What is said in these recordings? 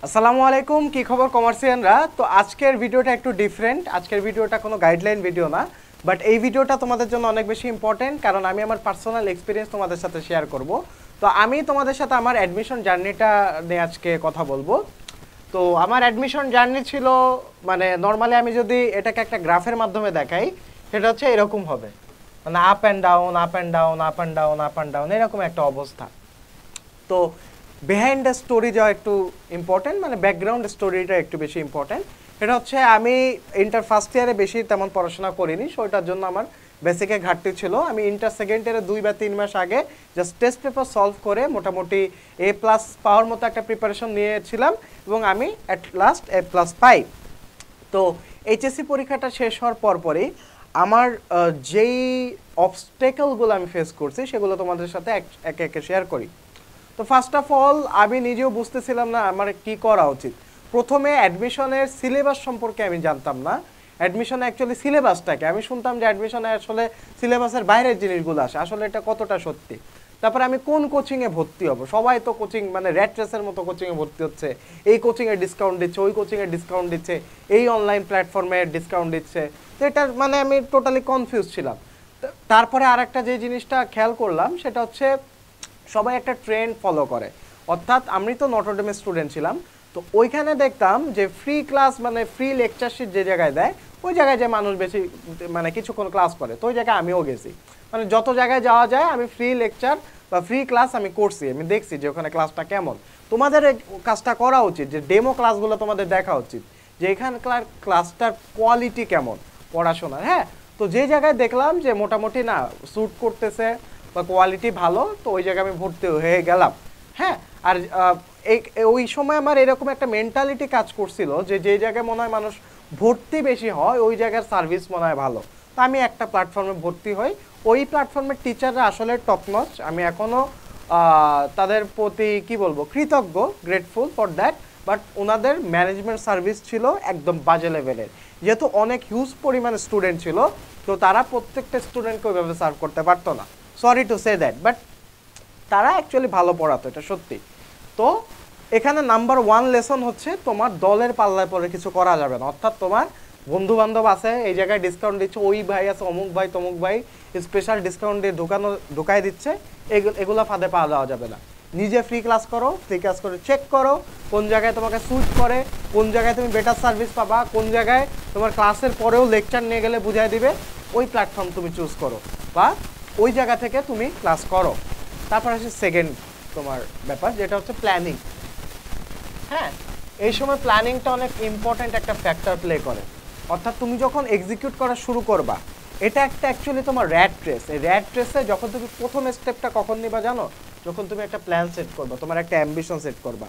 আসসালামু আলাইকুম, কি খবর কমার্সিয়ানরা? তো আজকের ভিডিওটা একটু ডিফারেন্ট। আজকের ভিডিওটা কোনো গাইডলাইন ভিডিও না, বাট এই ভিডিওটা তোমাদের জন্য অনেক বেশি ইম্পর্টেন্ট, কারণ আমি আমার পার্সোনাল এক্সপিরিয়েন্স তোমাদের সাথে শেয়ার করব। তো আমি তোমাদের সাথে আমার অ্যাডমিশন জার্নিটা নিয়ে আজকে কথা বলবো। তো আমার অ্যাডমিশন জার্নি ছিল, মানে নর্মালি আমি যদি এটাকে একটা গ্রাফের মাধ্যমে দেখাই, সেটা হচ্ছে এরকম হবে, মানে up and down, up and down, up and down, up and down, এরকম একটা অবস্থা। তো বিহাইন্ড দ্য স্টোরি যাওয়া একটু ইম্পর্টেন্ট, মানে ব্যাকগ্রাউন্ড স্টোরিটা একটু বেশি ইম্পর্টেন্ট। এটা হচ্ছে আমি ইন্টার ফার্স্ট ইয়ারে বেশি তেমন পড়াশোনা করিনি, সো এটার জন্য আমার বেসিকে ঘাটতি ছিল। আমি ইন্টার সেকেন্ড ইয়ারে 2 বা 3 মাস আগে জাস্ট টেস্ট পেপার সলভ করে মোটামুটি A+ পাওয়ার মতো একটা প্রিপারেশন নিয়েছিলাম, এবং আমি অ্যাট লাস্ট A+ পাই। তো এইচএসসি পরীক্ষাটা শেষ হওয়ার পরপরই আমার যেই অবস্টেকলগুলো আমি ফেস করছি সেগুলো তোমাদের সাথে একে একে শেয়ার করি। তো ফার্স্ট অফ অল আমি নিজেও বুঝতেছিলাম না আমার কি করা উচিত। প্রথমে অ্যাডমিশনের সিলেবাস সম্পর্কে আমি জানতাম না। অ্যাডমিশনে অ্যাকচুয়ালি সিলেবাসটাকে আমি শুনতাম যে অ্যাডমিশনে আসলে সিলেবাসের বাইরের জিনিসগুলো আসে, আসলে এটা কতটা সত্যি। তারপরে আমি কোন কোচিংয়ে ভর্তি হব, সবাই তো কোচিং মানে র্যাট রেসের মতো কোচিংয়ে ভর্তি হচ্ছে, এই কোচিংয়ে ডিসকাউন্ট দিচ্ছে, ওই কোচিংয়ে ডিসকাউন্ট দিচ্ছে, এই অনলাইন প্ল্যাটফর্মে ডিসকাউন্ট দিচ্ছে। তো এটার মানে আমি টোটালি কনফিউজ ছিলাম। তারপরে আরেকটা যে জিনিসটা খেয়াল করলাম সেটা হচ্ছে সবাই একটা ট্রেন্ড ফলো করে, অর্থাৎ আমি তো নটর ডেমের স্টুডেন্ট ছিলাম, তো ওইখানে দেখতাম যে ফ্রি ক্লাস মানে ফ্রি লেকচারশিট যে জায়গায় দেয় ওই জায়গায় যে মানুষ বেশি মানে কিছুক্ষণ ক্লাস করে, তো ওই জায়গায় আমিও গেছি। মানে যত জায়গায় যাওয়া যায় আমি ফ্রি লেকচার বা ফ্রি ক্লাস আমি করছি, আমি দেখছি যে ওখানে ক্লাসটা কেমন। তোমাদের এই কাজটা করা উচিত, যে ডেমো ক্লাসগুলো তোমাদের দেখা উচিত যে এখানকার ক্লাসটার কোয়ালিটি কেমন পড়াশোনার। হ্যাঁ, তো যে জায়গায় দেখলাম যে মোটামুটি না স্যুট করতেছে বা কোয়ালিটি ভালো, তো ওই জায়গায় আমি ভর্তি হয়ে গেলাম। হ্যাঁ, আর ওই সময় আমার এরকম একটা মেন্টালিটি কাজ করছিল যে যে জায়গায় মনে হয় মানুষ ভর্তি বেশি হয় ওই জায়গার সার্ভিস মনে হয় ভালো। তো আমি একটা প্ল্যাটফর্মে ভর্তি হই, ওই প্ল্যাটফর্মের টিচাররা আসলে টপ নচ। আমি এখনও তাদের প্রতি কি বলবো কৃতজ্ঞ, গ্রেটফুল ফর দ্যাট। বাট ওনাদের ম্যানেজমেন্ট সার্ভিস ছিল একদম বাজে লেভেলের, যেহেতু অনেক হিউজ পরিমাণে স্টুডেন্ট ছিল, তো তারা প্রত্যেকটা স্টুডেন্টকে ওইভাবে সার্ভ করতে পারতো না। Sorry to say that, but তারা অ্যাকচুয়ালি ভালো পড়াতো, এটা সত্যি। তো এখানে নাম্বার 1 লেসন হচ্ছে তোমার দলের পাল্লায় পরে কিছু করা যাবে না। অর্থাৎ তোমার বন্ধু বান্ধব আছে, এই জায়গায় ডিসকাউন্ট দিচ্ছে, ওই ভাই আছে অমুক ভাই তমুক ভাই স্পেশাল ডিসকাউন্ট দিয়ে ঢুকাই দিচ্ছে, এগুলো ফাঁদে পা দেওয়া যাবে না। নিজে ফ্রি ক্লাস করো, ফ্রি ক্লাস করে চেক করো কোন জায়গায় তোমাকে স্যুট করে, কোন জায়গায় তুমি বেটার সার্ভিস পাবা, কোন জায়গায় তোমার ক্লাসের পরেও লেকচার নিয়ে গেলে বুঝাই দিবে, ওই প্ল্যাটফর্ম তুমি চুজ করো বা ওই জায়গা থেকে তুমি ক্লাস করো। তারপর আসে সেকেন্ড তোমার ব্যাপার, যেটা হচ্ছে প্ল্যানিং। হ্যাঁ, এই সময় প্ল্যানিংটা অনেক ইম্পর্ট্যান্ট একটা ফ্যাক্টর প্লে করে। অর্থাৎ তুমি যখন এক্সিকিউট করা শুরু করবা, এটা একটা অ্যাকচুয়ালি তোমার র্যাট রেস। এই র্যাট রেসে যখন তুমি প্রথম স্টেপটা কখন নিবা জানো? যখন তুমি একটা প্ল্যান সেট করবা, তোমার একটা অ্যাম্বিশন সেট করবা।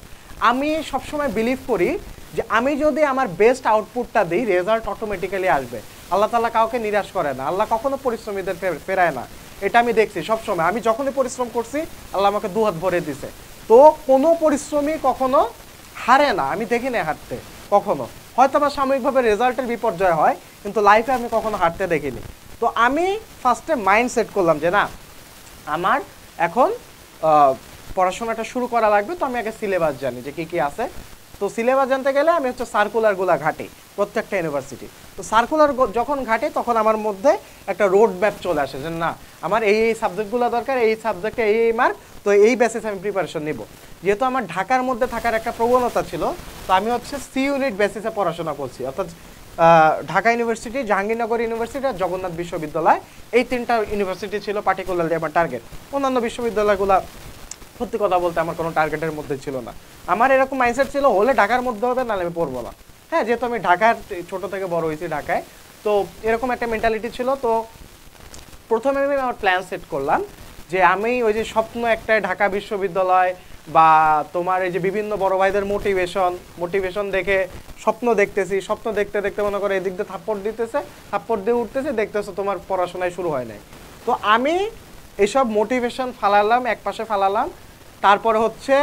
আমি সবসময় বিলিভ করি যে আমি যদি আমার বেস্ট আউটপুটটা দিই, রেজাল্ট অটোমেটিক্যালি আসবে। আল্লাহ তাআলা কাউকে নিরাশ করে না, আল্লাহ কখনো পরিশ্রমীদের ফেরায় না, এটা আমি দেখছি সবসময়। আমি যখনই পরিশ্রম করছি আল্লাহ আমাকে দুহাত ভরে দিছে। তো কোনো পরিশ্রমী কখনো হারে না, আমি দেখি না হারতে কখনো। হয়তো আমার সাময়িকভাবে রেজাল্টের বিপর্যয় হয়, কিন্তু লাইফে আমি কখনো হারতে দেখিনি। তো আমি ফার্স্টে মাইন্ড সেট করলাম যে না, আমার এখন পড়াশোনাটা শুরু করা লাগবে। তো আমি আগে সিলেবাস জানি যে কী আছে। তো সিলেবাস জানতে গেলে আমি হচ্ছে সার্কুলারগুলো ঘাঁটি প্রত্যেকটা ইউনিভার্সিটি। তো সার্কুলার যখন ঘাঁটি তখন আমার মধ্যে একটা রোড ম্যাপ চলে আসে যে না, আমার এই সাবজেক্টগুলো দরকার, এই সাবজেক্টে এই মার্ক, তো এই বেসিস আমি প্রিপারেশন নিব। যেহেতু আমার ঢাকার মধ্যে থাকার একটা প্রবণতা ছিল, তো আমি হচ্ছে সি ইউনিট বেসিসে পড়াশোনা করছি। অর্থাৎ ঢাকা ইউনিভার্সিটি, জাহাঙ্গীরনগর ইউনিভার্সিটি আর জগন্নাথ বিশ্ববিদ্যালয়, এই 3টা ইউনিভার্সিটি ছিল পার্টিকুলারলি আমার টার্গেট। অন্যান্য বিশ্ববিদ্যালয়গুলো সত্যি কথা বলতে আমার কোনো টার্গেটের মধ্যে ছিল না। আমার এরকম মাইন্ডসেট ছিল হলে ঢাকার মধ্যে হবে, নাহলে আমি পড়বো না। হ্যাঁ, যেহেতু আমি ঢাকার ছোট থেকে বড় হয়েছি ঢাকায়, তো এরকম একটা মেন্টালিটি ছিল। তো প্রথমে আমি আমার প্ল্যান সেট করলাম যে আমি ওই যে স্বপ্ন একটা ঢাকা বিশ্ববিদ্যালয় বা তোমার এই যে বিভিন্ন বড় ভাইদের মোটিভেশন দেখে স্বপ্ন দেখতেছি, স্বপ্ন দেখতে দেখতে মনে করে এদিক দিয়ে থাপ্পড় দিতেছে, থাপ্পড় দিয়ে উঠতেছে, দেখতেছো তোমার পড়াশোনায় শুরু হয় নাই। তো আমি এইসব মোটিভেশন ফালালাম, এক পাশে ফালালাম। তারপরে হচ্ছে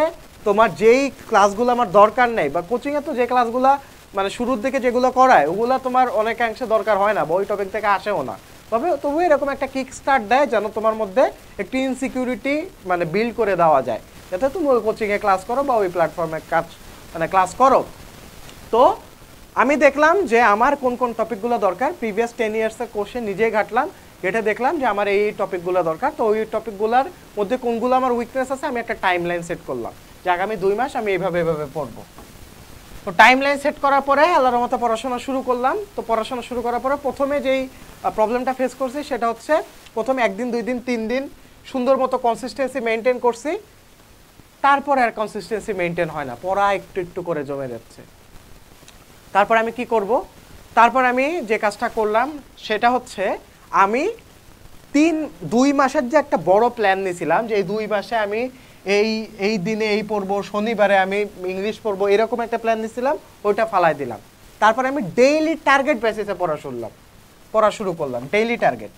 তোমার যেই ক্লাসগুলো আমার দরকার নেই, বা কোচিংয়ে তো যে ক্লাসগুলো মানে শুরুর দিকে যেগুলো করায় ওগুলো তোমার অনেকাংশে দরকার হয় না, বই টপিক থেকে আসেও না, তবু এরকম একটা কিক স্টার্ট দেয় যেন তোমার মধ্যে একটি ইনসিকিউরিটি মানে বিল্ড করে দেওয়া যায়, যাতে তুমি ওই কোচিংয়ে ক্লাস করো বা ওই প্ল্যাটফর্মে কাজ মানে ক্লাস করো। তো আমি দেখলাম যে আমার কোন কোন টপিকগুলো দরকার, প্রিভিয়াস 10 ইয়ার্সের কোশ্চেন নিজেই ঘাটলাম, ঘেটে দেখলাম যে আমার এই টপিকগুলো দরকার। তো ওই টপিকগুলোর মধ্যে কোনগুলো আমার উইকনেস আছে আমি একটা টাইম লাইন সেট করলাম যে আগামী 2 মাস আমি এইভাবে পড়বো। তো টাইম লাইন সেট করার পরে আল্লাহর মতো পড়াশোনা শুরু করলাম। তো পড়াশোনা শুরু করার পরে প্রথমে যেই প্রবলেমটা ফেস করছি সেটা হচ্ছে প্রথমে 1 দিন 2 দিন 3 দিন সুন্দর মতো কনসিস্টেন্সি মেনটেন করছি, তারপরে আর কনসিস্টেন্সি মেনটেন হয় না, পড়া একটু একটু করে জমে যাচ্ছে। তারপর আমি কি করব, তারপর আমি যে কাজটা করলাম সেটা হচ্ছে আমি 2 মাসের যে একটা বড় প্ল্যান নিয়েছিলাম যে এই 2 মাসে আমি এই দিনে এই পড়বো, শনিবারে আমি ইংলিশ পড়বো, এরকম একটা প্ল্যান নিয়েছিলাম, ওইটা ফালাই দিলাম। তারপর আমি ডেইলি টার্গেট বেসিসে পড়া শুরু করলাম, ডেইলি টার্গেট।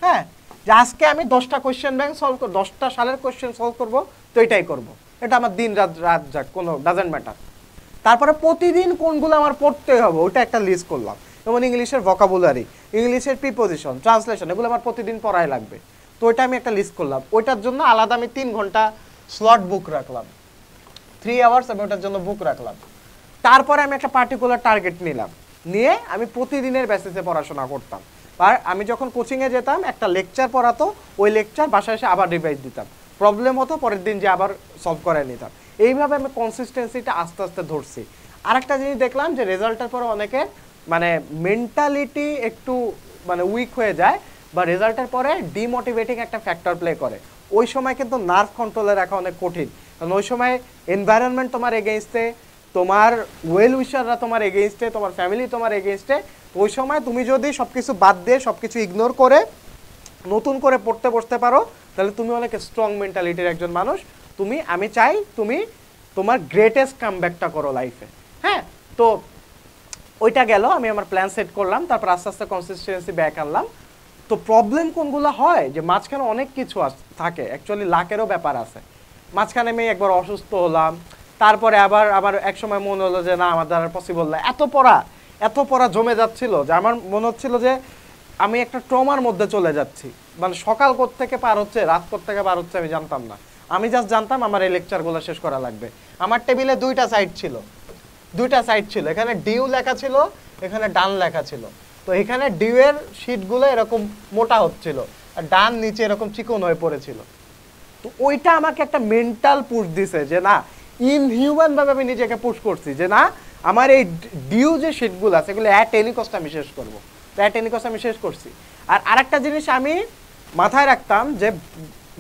হ্যাঁ, যে আজকে আমি 10টা কোয়েশ্চেন ব্যাংক সলভ করব, 10টা সালের কোয়েশ্চেন সলভ করব, তো এটাই করব, এটা আমার দিন রাত যাক কোনো ডাজেন্ট ম্যাটার। তারপরে প্রতিদিন কোনগুলো আমার পড়তে হবে ওটা একটা লিস্ট করলাম, যেমন ইংলিশের ভোকাবুলারি, ইংলিশের প্রিপোজিশন, ট্রান্সলেশন, এগুলো আমার প্রতিদিন পড়াই লাগবে। তো ওইটা আমি একটা লিস্ট করলাম, ওইটার জন্য আলাদা আমি 3 ঘন্টা স্লট বুক রাখলাম, 3 আওয়ার্স আমি ওটার জন্য বুক রাখলাম। তারপরে আমি একটা পার্টিকুলার টার্গেট নিলাম, নিয়ে আমি প্রতিদিনের বেসিসে পড়াশোনা করতাম। আর আমি যখন কোচিংয়ে যেতাম একটা লেকচার পড়াতো, ওই লেকচার বাসায় এসে আবার রিভাইজ দিতাম, প্রবলেম হতো পরের দিন যে আবার সলভ করে নিতাম। এইভাবে আমি কনসিস্টেন্সিটা আস্তে আস্তে ধরছি। আরেকটা জিনিস দেখলাম যে রেজাল্টের পরে অনেকে মানে মেন্টালিটি একটু মানে উইক হয়ে যায় বা রেজাল্টের পরে ডিমোটিভেটিং একটা ফ্যাক্টর প্লে করে। ওই সময় কিন্তু নার্ভ কন্ট্রোলে রাখা অনেক কঠিন, কারণ ওই সময় এনভায়রনমেন্ট তোমার এগেইনস্টে, তোমার ওয়েল উইশাররা তোমার এগেইনস্টে, তোমার ফ্যামিলি তোমার এগেইনস্টে। ওই সময় তুমি যদি সব কিছু বাদ দিয়ে সব কিছু ইগনোর করে নতুন করে পড়তে বসতে পারো, তাহলে তুমি অনেক স্ট্রং মেন্টালিটির একজন মানুষ। আমি চাই তুমি তোমার গ্রেটেস্ট কামব্যাকটা করো লাইফে। হ্যাঁ, তো ওইটা গেল, আমি আমার প্ল্যান সেট করলাম, তারপর আস্তে আস্তে কনসিস্টেন্সি ব্যাক আনলাম। তো প্রবলেম কোনগুলো হয় যে মাঝখানে অনেক কিছু থাকে, অ্যাকচুয়ালি লাকেরও ব্যাপার আছে। মাঝখানে আমি একবার অসুস্থ হলাম, তারপরে আবার এক সময় মনে হলো যে না আমার দ্বারা পসিবল না, এত পড়া জমে যাচ্ছিল যে আমার মনে হচ্ছিল যে আমি একটা ট্রমার মধ্যে চলে যাচ্ছি। মানে সকাল থেকে পার হচ্ছে, রাত থেকে পার হচ্ছে আমি জানতাম না। আমি জাস্ট জানতাম আমার এই লেকচারগুলো শেষ করা লাগবে। আমার টেবিলে 2টা সাইড ছিল, এখানে ডিউ লেখা ছিল, এখানে ডান লেখা ছিল। তো এখানে ডিউ এর শীটগুলো এরকম মোটা হচ্ছিল আর ডান নিচে এরকম চিকন হয়ে পড়েছিল। তো ওইটা আমাকে একটা মেন্টাল পুশ দিছে যে না, ইনহিউম্যান ভাবে আমি নিজেকে পুশ করছি যে না, আমার এই ডিউ যে শীটগুলো আছে এগুলো অ্যাট এনি কস্ট আমি শেষ করবো। অ্যাট এনি কস্ট আমি শেষ করছি। আর আরেকটা জিনিস আমি মাথায় রাখতাম যে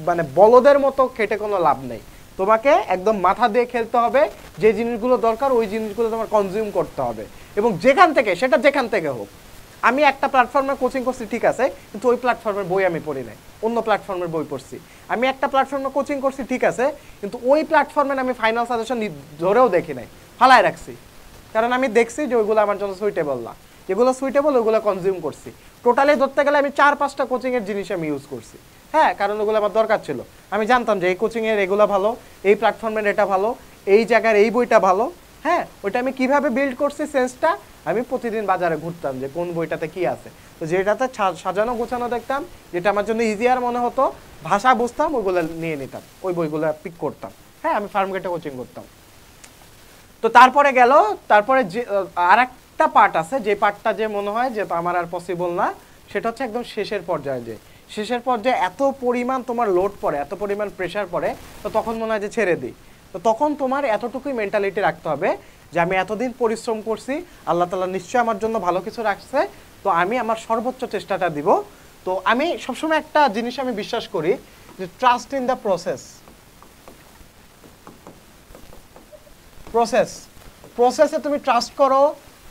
মানে বলদের মতো খেটে কোনো লাভ নেই, তোমাকে একদম মাথা দিয়ে খেলতে হবে, যে জিনিসগুলো দরকার ওই জিনিসগুলো তোমার কনজিউম করতে হবে, এবং যেখান থেকে হোক। আমি একটা প্ল্যাটফর্মে কোচিং করছি ঠিক আছে, কিন্তু ওই প্ল্যাটফর্মের বই আমি পড়ি নাই, অন্য প্ল্যাটফর্মের বই পড়ছি। আমি একটা প্ল্যাটফর্মে কোচিং করছি ঠিক আছে, কিন্তু ওই প্ল্যাটফর্মে আমি ফাইনাল সাজেশন ধরেও দেখি নাই, ফালায় রাখছি। কারণ আমি দেখছি যে ওইগুলো আমার জন্য সুইটেবল না, যেগুলো সুইটেবল ওইগুলো কনজিউম করছি। টোটালি ধরতে গেলে আমি 4-5টা কোচিংয়ের জিনিস আমি ইউজ করছি। হ্যাঁ, কারণ ওগুলো আমার দরকার ছিল। আমি জানতাম যে এই কোচিংয়ের এগুলো ভালো, এই প্ল্যাটফর্মের এটা ভালো, এই জায়গার এই বইটা ভালো। হ্যাঁ, ওইটা আমি কিভাবে বিল্ড করছি সেন্সটা, আমি প্রতিদিন বাজারে ঘুরতাম যে কোন বইটাতে কি আছে। তো যেটাতে সাজানো গোছানো দেখতাম, যেটা আমার জন্য ইজিয়ার মনে হতো, ভাষা বুঝতাম, ওইগুলো নিয়ে নিতাম, ওই বইগুলো পিক করতাম। হ্যাঁ, আমি ফার্মগেটে কোচিং করতাম। তো তারপরে যে আর একটা পার্ট আছে, যে পার্টটা যে মনে হয় যে আমার আর পসিবল না, সেটা হচ্ছে একদম শেষের পর্যায়ে এত পরিমাণ তোমার লোড পড়ে, এত পরিমাণ প্রেশার পড়ে, তো তখন মনে হয় যে ছেড়ে দিই। তো তখন তোমার এতটুকুই মেন্টালিটি রাখতে হবে যে আমি এতদিন পরিশ্রম করছি, আল্লাহ তাআলা নিশ্চয়ই আমার জন্য ভালো কিছু রাখছে, তো আমি আমার সর্বোচ্চ চেষ্টাটা দিব। তো আমি সবসময় একটা জিনিস আমি বিশ্বাস করি যে ট্রাস্ট ইন দ্য প্রসেসে তুমি ট্রাস্ট করো,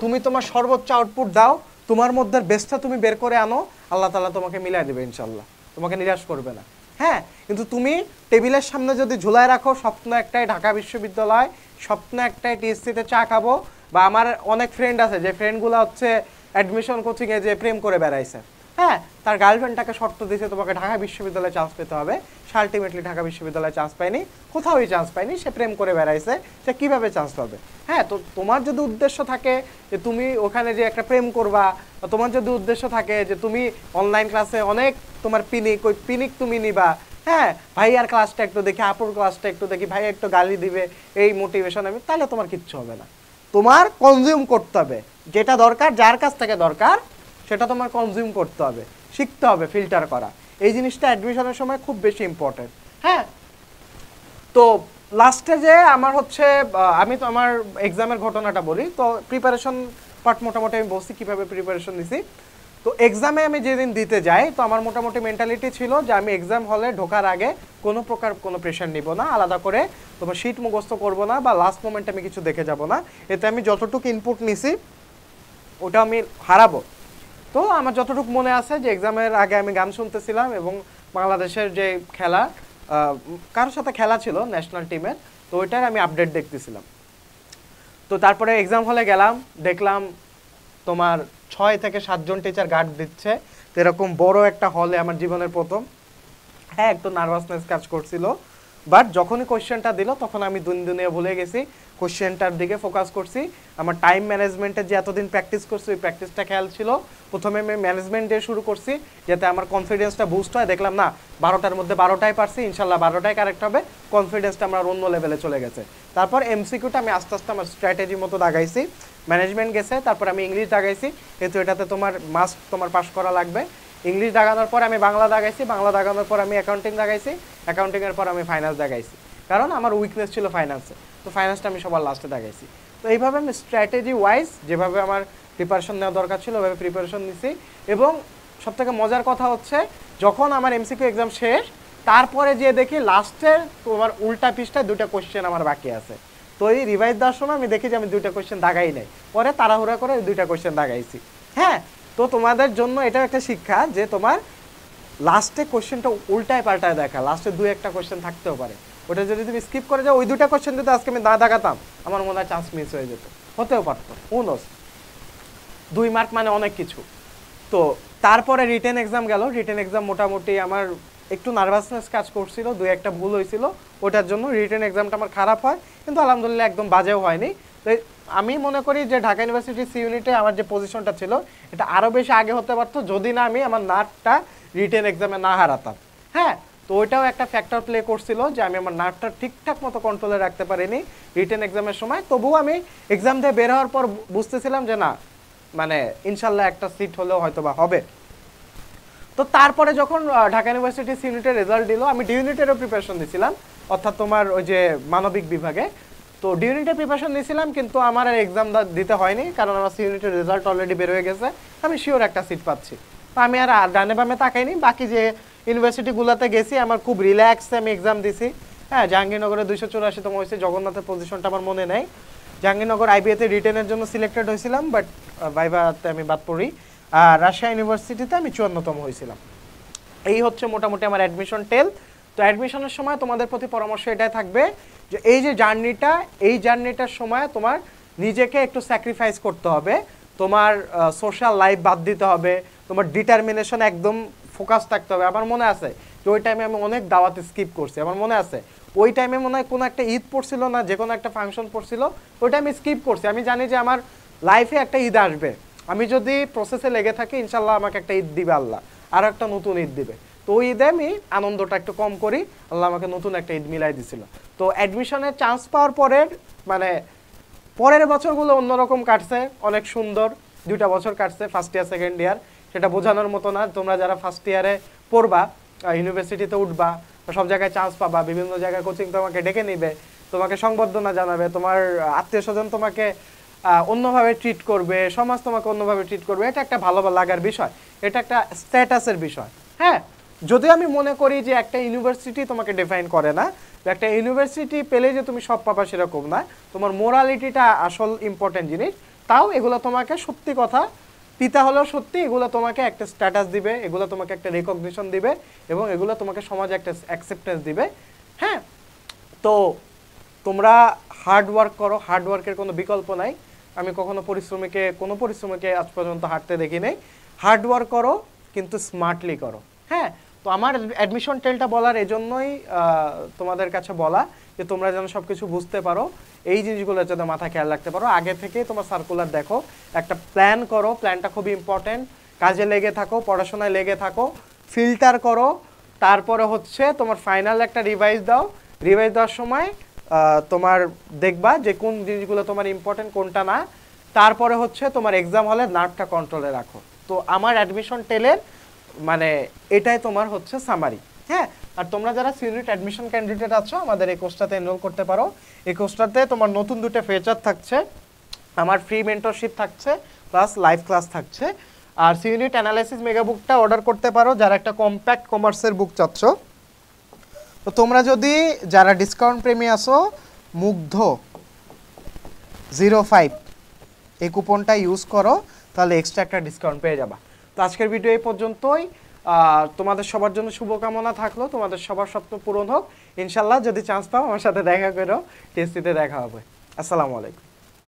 তুমি তোমার সর্বোচ্চ আউটপুট দাও, তোমার মধ্যে বেস্টটা তুমি বের করে আনো, আল্লাহ তাআলা তোমাকে মিলাই দেবে ইনশাল্লাহ, তোমাকে নিরাশ করবে না। হ্যাঁ, কিন্তু তুমি টেবিলের সামনে যদি ঝুলায় রাখো স্বপ্ন একটাই ঢাকা বিশ্ববিদ্যালয়, স্বপ্ন একটাই টিএসসিতে চা খাবো, বা আমার অনেক ফ্রেন্ড আছে যে ফ্রেন্ডগুলো হচ্ছে অ্যাডমিশন কোচিংয়ে যে প্রেম করে বেড়াইছে। হ্যাঁ, তার গার্লফ্রেন্ডটাকে শর্ত দিয়েছে তোমাকে ঢাকা বিশ্ববিদ্যালয়ে চান্স পেতে হবে, সে আলটিমেটলি ঢাকা বিশ্ববিদ্যালয়ে চান্স পায়নি, কোথাওই চান্স পায়নি, সে প্রেম করে বেড়াইছে, সে কীভাবে চান্স পাবে? হ্যাঁ, তো তোমার যদি উদ্দেশ্য থাকে যে তুমি ওখানে যে একটা প্রেম করবা, তোমার যদি উদ্দেশ্য থাকে যে তুমি অনলাইন ক্লাসে অনেক তোমার ওই পিনিক তুমি নিবা, হ্যাঁ, ভাইয়ার ক্লাসটা একটু দেখি, আপুর ক্লাসটা একটু দেখি, ভাই একটু গালি দিবে, এই মোটিভেশন হবে, তাহলে তোমার কিচ্ছু হবে না। তোমার কনজিউম করতে হবে, যেটা দরকার, যার কাছ থেকে দরকার সেটা তোমার কনজিউম করতে হবে, শিখতে হবে ফিল্টার করা। এই জিনিসটা অ্যাডমিশনের সময় খুব বেশি ইম্পর্টেন্ট। হ্যাঁ, তো লাস্টে যে আমার হচ্ছে আমি তো আমার এক্সামের ঘটনাটা বলি। তো প্রিপারেশন পার্ট মোটামুটি আমি বলছি কীভাবে প্রিপারেশন নিছি। তো এক্সামে আমি যেদিন দিতে যাই, তো আমার মোটামুটি মেন্টালিটি ছিল যে আমি এক্সাম হলে ঢোকার আগে কোনো প্রকার কোনো প্রেশার নিব না, আলাদা করে তোমার শীট মুখস্থ করব না, বা লাস্ট মোমেন্টে আমি কিছু দেখে যাব না। এতে আমি যতটুকু ইনপুট নিছি ওটা আমি হারাবো। তো আমার যতটুকু মনে আছে যে এক্সামের আগে আমি গান শুনতেছিলাম, এবং বাংলাদেশের যে খেলা, কারোর সাথে খেলা ছিল ন্যাশনাল টিমের, তো ওইটার আমি আপডেট দেখতেছিলাম। তো তারপরে এক্সাম হলে গেলাম, দেখলাম তোমার 6 থেকে 7 জন টিচার গার্ড দিচ্ছে। তো এরকম বড় একটা হলে আমার জীবনের প্রথম, হ্যাঁ একটু নার্ভাসনেস কাজ করছিল, বাট যখনই কোশ্চেনটা দিল তখন আমি দুনিয়া ভুলে গেছি, কোশ্চেনটার দিকে ফোকাস করছি। আমার টাইম ম্যানেজমেন্টের যে এতদিন প্র্যাকটিস করছি ওই প্র্যাকটিসটা খেয়াল ছিল। প্রথমে আমি ম্যানেজমেন্ট দিয়ে শুরু করছি যাতে আমার কনফিডেন্সটা বুস্ট হয়। দেখলাম না 12টার মধ্যে 12টাই পারছি, ইনশাল্লাহ 12টাই কারেক্ট হবে, কনফিডেন্সটা আমার অন্য লেভেলে চলে গেছে। তারপর এমসিকিউটা আমি আস্তে আস্তে আমার স্ট্র্যাটেজি মতো দাগাইছি, ম্যানেজমেন্ট গেছে, তারপর আমি ইংলিশ দাগাইছি, কিন্তু এটাতে তোমার মাস্ট তোমার পাস করা লাগবে। ইংলিশ দাগানোর পর আমি বাংলা দাগাইছি, বাংলা দাগানোর পর আমি অ্যাকাউন্টিং দাগাইছি, অ্যাকাউন্টিংয়ের পর আমি ফাইন্যান্স দাগাইছি, কারণ আমার উইকনেস ছিল ফাইন্যান্সে। তো ফাইন্যান্সটা আমি সবার লাস্টে দাগাইছি। তো এইভাবে আমি স্ট্র্যাটেজি ওয়াইজ যেভাবে আমার প্রিপারেশন নেওয়া দরকার ছিল ওইভাবে প্রিপারেশন নিছি। এবং সবথেকে মজার কথা হচ্ছে, যখন আমার এমসিকিউ এক্সাম শেষ, তারপরে যে দেখি লাস্টের তোমার উল্টা পৃষ্ঠায় 2টা কোশ্চেন আমার বাকি আছে। তো এই রিভাইজ দেওয়ার সময় আমি দেখি যে আমি 2টা কোশ্চেন দাগাই নাই, পরে তাড়াহুড়া করে 2টা কোশ্চেন দাগাইছি। হ্যাঁ, তো তোমাদের জন্য এটাও একটা শিক্ষা যে তোমার লাস্টে কোশ্চেনটা উল্টায় পাল্টায় দেখা, লাস্টে 2-1টা কোশ্চেন থাকতেও পারে, ওটা যদি তুমি স্কিপ করে যাও, ওই 2টা কোশ্চেন যদি আজকে আমি না দাগাতাম আমার মনে হয় চান্স মিস হয়ে যেত, হতেও পারতো, হু নোস। 2 মার্ক মানে অনেক কিছু। তো তারপরে রিটেন এক্সাম গেল। রিটেন এক্সাম মোটামুটি আমার একটু নার্ভাসনেস কাজ করছিল, 2-1টা ভুল হয়েছিল, ওটার জন্য রিটেন এক্সামটা আমার খারাপ হয়, কিন্তু আলহামদুলিল্লাহ একদম বাজেও হয়নি। তো আমি মনে করি যে ঢাকা ইউনিভার্সিটি সি ইউনিটে আমার যে পজিশনটা ছিল এটা আরও বেশি আগে হতে পারতো যদি না আমি আমার নার্ভটা রিটেন এক্সামে না হারাতাম। হ্যাঁ, তো ওইটাও একটা ফ্যাক্টর প্লে করছিল যে আমি আমার নার্ভটা ঠিকঠাক মতো কন্ট্রোলে রাখতে পারিনি রিটেন এক্সামের সময়। তবুও আমি এক্সাম দিয়ে বের হওয়ার পর বুঝতেছিলাম যে না, মানে ইনশাল্লাহ একটা সিট হলেও হয়তো বা হবে। তো তারপরে যখন ঢাকা ইউনিভার্সিটি সি ইউনিটের রেজাল্ট দিল, আমি ডি ইউনিটেরও প্রিপারেশন দিয়েছিলাম, অর্থাৎ তোমার ওই যে মানবিক বিভাগে। তো ডি ইউনিটের প্রিপারেশন নিয়েছিলাম, কিন্তু আমার আর এক্সাম দিতে হয়নি, কারণ আমার সি ইউনিটের রেজাল্ট অলরেডি বের হয়ে গেছে, আমি শিওর একটা সিট পাচ্ছি। তো আমি আর ডানে বামে তাকাইনি, বাকি যে ইউনিভার্সিটিগুলোতে গেছি আমার খুব রিল্যাক্সে আমি এক্সাম দিছি। হ্যাঁ, জাহাঙ্গীরনগরে 284তম হয়েছে, জগন্নাথের পজিশনটা আমার মনে নেই। জাহাঙ্গীরনগর আইবিএতে রিটেনের জন্য সিলেক্টেড হয়েছিলাম, বাট ভাইভাতে আমি বাদ পড়ি। আর রাজশাহী ইউনিভার্সিটিতে আমি 54তম হয়েছিলাম। এই হচ্ছে মোটামুটি আমার অ্যাডমিশন টেল। তো অ্যাডমিশনের সময় তোমাদের প্রতি পরামর্শ এটাই থাকবে যে এই যে জার্নিটা, এই জার্নিটার সময় তোমার নিজেকে একটু স্যাক্রিফাইস করতে হবে, তোমার সোশ্যাল লাইফ বাদ দিতে হবে, তোমার ডিটারমিনেশন একদম ফোকাস থাকতে হবে। আমার মনে আছে যে ওই টাইমে আমি অনেক দাওয়াতে স্কিপ করছি, আমার মনে আছে ওই টাইমে মনে হয় কোনো একটা ঈদ পড়ছিল না, যে কোনো একটা ফাংশন পড়ছিল, ওইটা আমি স্কিপ করছি। আমি জানি যে আমার লাইফে একটা ঈদ আসবে, আমি যদি প্রসেসে লেগে থাকি ইনশাল্লাহ আমাকে একটা ঈদ দিবে আল্লাহ, আর একটা নতুন ঈদ দিবে। তো ওই ঈদে আমি আনন্দটা একটু কম করি, আল্লাহ আমাকে নতুন একটা ঈদ মিলাই দিছিল। তো অ্যাডমিশনের চান্স পাওয়ার পরের মানে পরের বছরগুলো অন্যরকম কাটছে, অনেক সুন্দর 2টা বছর কাটছে, ফার্স্ট ইয়ার সেকেন্ড ইয়ার। সেটা বোঝানোর মতো না, তোমরা যারা ফার্স্ট ইয়ারে পড়বা, ইউনিভার্সিটিতে উঠবা, সব জায়গায় চান্স পাবা, বিভিন্ন জায়গায় কোচিং তোমাকে ডেকে নিবে, তোমাকে সংবর্ধনা জানাবে, তোমার আত্মীয় স্বজন তোমাকে অন্যভাবে ট্রিট করবে, সমাজ তোমাকে অন্যভাবে ট্রিট করবে, এটা একটা ভালো লাগার বিষয়, এটা একটা স্ট্যাটাসের বিষয়। হ্যাঁ, যদি আমি মনে করি যে একটা ইউনিভার্সিটি তোমাকে ডিফাইন করে না, একটা ইউনিভার্সিটি পেলে যে তুমি সব পাবা সেরকম না, তোমার মোরালিটিটা আসল ইম্পর্টেন্ট জিনিস। তাও এগুলো তোমাকে সত্যি কথা, পিতা হলেও সত্যি, এগুলো তোমাকে একটা স্ট্যাটাস দিবে, এগুলো তোমাকে একটা রেকগনিশন দিবে, এবং এগুলো তোমাকে সমাজে একটা অ্যাকসেপ্টেন্স দিবে। হ্যাঁ, তো তোমরা হার্ড ওয়ার্ক করো, হার্ড ওয়ার্কের কোনো বিকল্প নাই। আমি কখনো কোনো পরিশ্রমীকে আজ পর্যন্ত হাঁটতে দেখি নাই। হার্ড ওয়ার্ক করো, কিন্তু স্মার্টলি করো। হ্যাঁ, তো আমার অ্যাডমিশন টেলটা বলার এজন্যই তোমাদের কাছে বলা, যে তোমরা যেন সব কিছু বুঝতে পারো, এই জিনিসগুলো যেন মাথায় খেয়াল রাখতে পারো। আগে থেকে তোমার সার্কুলার দেখো, একটা প্ল্যান করো, প্ল্যানটা খুবই ইম্পর্টেন্ট। কাজে লেগে থাকো, পড়াশোনায় লেগে থাকো, ফিল্টার করো, তারপরে হচ্ছে তোমার ফাইনাল একটা রিভাইজ দাও, রিভাইজ দেওয়ার সময় তোমার দেখবা যে কোন জিনিসগুলো তোমার ইম্পর্টেন্ট কোনটা না। তারপরে হচ্ছে তোমার এক্সাম হলে নার্ভটা কন্ট্রোলে রাখো। তো আমার অ্যাডমিশন টেলের মানে এটাই তোমার হচ্ছে সামারি। হ্যাঁ, আর তোমরা যারা সিউনিট অ্যাডমিশন ক্যান্ডিডেট আছো আমাদের এই কোর্সটাতে এনরোল করতে পারো। এই কোর্সটাতে তোমার নতুন 2টা ফিচার থাকছে, আমার ফ্রি মেন্টরশিপ থাকছে প্লাস লাইভ ক্লাস থাকছে। আর সিউনিট অ্যানালাইসিস মেগা বুকটা অর্ডার করতে পারো যারা একটা কম্প্যাক্ট কমার্সের বুক চাচ্ছ। তো তোমরা যদি যারা ডিসকাউন্ট প্রেমী আসো মুগ্ধ 05 এই কুপনটা ইউজ করো, তাহলে এক্সট্রা একটা ডিসকাউন্ট পেয়ে যাবা। তো আজকের ভিডিও এই পর্যন্তই। তোমাদের সবার জন্য শুভকামনা থাকলো, তোমাদের সবার স্বপ্ন পূরণ হোক ইনশাল্লাহ। যদি চান্স পাও আমার সাথে দেখা করো, টেস্টিতে দেখা হবে। আসসালামু আলাইকুম।